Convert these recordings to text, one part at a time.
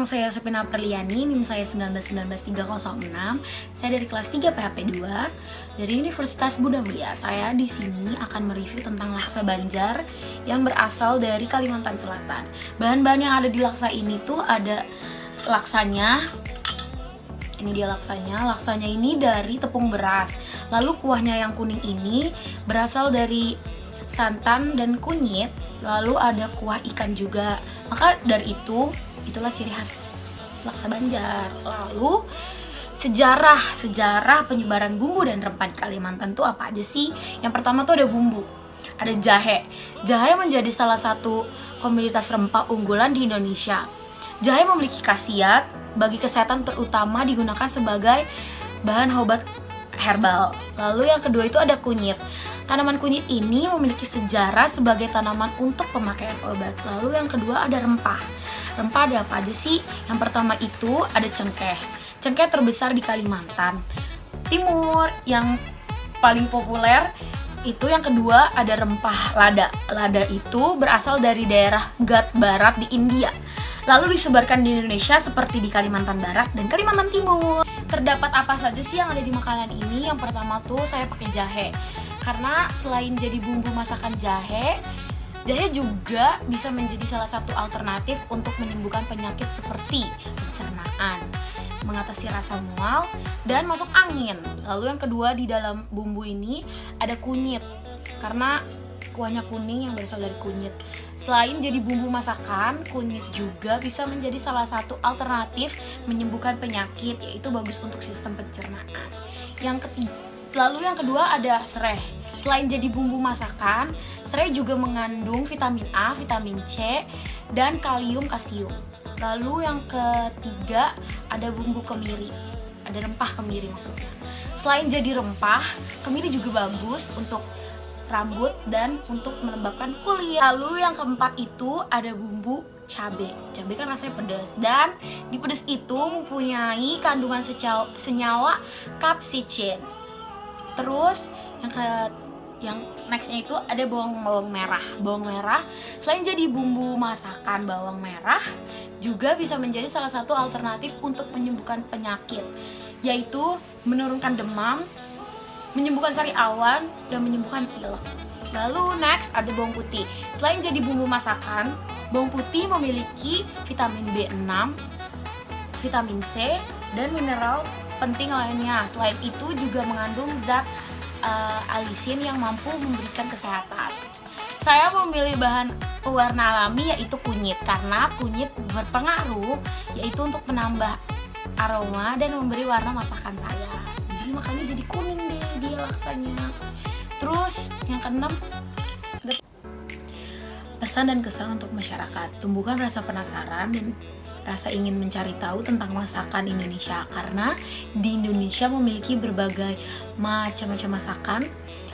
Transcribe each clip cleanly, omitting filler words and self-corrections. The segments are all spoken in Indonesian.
saya Sepina Perliani, NIM saya 1919306. Saya dari kelas 3 PHP 2 dari Universitas Bunda Mulia. Saya di sini akan mereview tentang laksa Banjar yang berasal dari Kalimantan Selatan. Bahan-bahan yang ada di laksa ini tuh ada laksanya. Ini dia laksanya. Laksanya ini dari tepung beras. Lalu kuahnya yang kuning ini berasal dari santan dan kunyit. Lalu ada kuah ikan juga. Maka dari itulah ciri khas laksa Banjar. Lalu sejarah penyebaran bumbu dan rempah di Kalimantan tuh apa aja sih? Yang pertama tuh ada bumbu. Ada jahe. Jahe menjadi salah satu komoditas rempah unggulan di Indonesia. Jahe memiliki khasiat bagi kesehatan, terutama digunakan sebagai bahan obat herbal. Lalu yang kedua itu ada kunyit. Tanaman kunyit ini memiliki sejarah sebagai tanaman untuk pemakaian obat. Lalu yang kedua ada rempah. Rempah ada apa aja sih? Yang pertama itu ada cengkeh. Cengkeh terbesar di Kalimantan Timur. Yang paling populer itu yang kedua ada rempah lada. Lada itu berasal dari daerah Ghat Barat di India. Lalu disebarkan di Indonesia seperti di Kalimantan Barat dan Kalimantan Timur. Terdapat apa saja sih yang ada di makanan ini? Yang pertama tuh saya pakai jahe. Karena selain jadi bumbu masakan jahe juga bisa menjadi salah satu alternatif untuk menyembuhkan penyakit seperti pencernaan, mengatasi rasa mual, dan masuk angin. Lalu yang kedua di dalam bumbu ini ada kunyit. Karena kuahnya kuning yang berasal dari kunyit. Selain jadi bumbu masakan, kunyit juga bisa menjadi salah satu alternatif menyembuhkan penyakit, yaitu bagus untuk sistem pencernaan. Lalu yang kedua ada serai. Selain jadi bumbu masakan, serai juga mengandung vitamin A, vitamin C, dan kalium, kalsium. Lalu yang ketiga ada bumbu kemiri. Ada rempah kemiri maksudnya. Selain jadi rempah, kemiri juga bagus untuk rambut dan untuk melembabkan kulit. Lalu yang keempat itu ada bumbu cabai. Cabai kan rasanya pedas, dan di pedas itu mempunyai kandungan senyawa capsaicin. Terus yang nextnya itu ada bawang merah. Bawang merah selain jadi bumbu masakan, bawang merah juga bisa menjadi salah satu alternatif untuk menyembuhkan penyakit, yaitu menurunkan demam, menyembuhkan sari awan, dan menyembuhkan pilek. Lalu next ada bawang putih. Selain jadi bumbu masakan, bawang putih memiliki vitamin B6, vitamin C, dan mineral penting lainnya. Selain itu juga mengandung zat alisin yang mampu memberikan kesehatan. Saya memilih bahan pewarna alami yaitu kunyit, karena kunyit berpengaruh yaitu untuk menambah aroma dan memberi warna masakan saya. Jadi makanya jadi kuning deh dia laksanya. Terus yang keenam ada pesan dan kesan untuk masyarakat. Tumbuhkan rasa penasaran dan rasa ingin mencari tahu tentang masakan Indonesia, karena di Indonesia memiliki berbagai macam-macam masakan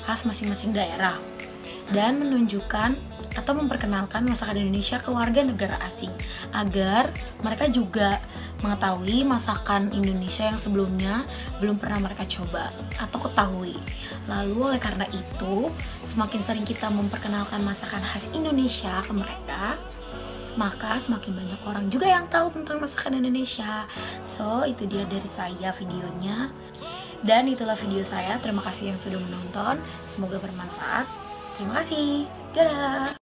khas masing-masing daerah, dan menunjukkan atau memperkenalkan masakan Indonesia ke warga negara asing agar mereka juga mengetahui masakan Indonesia yang sebelumnya belum pernah mereka coba atau ketahui. Lalu oleh karena itu, semakin sering kita memperkenalkan masakan khas Indonesia ke mereka, maka semakin banyak orang juga yang tahu tentang masakan Indonesia. So, itu dia dari saya videonya. Dan itulah video saya. Terima kasih yang sudah menonton. Semoga bermanfaat. Terima kasih. Dadah.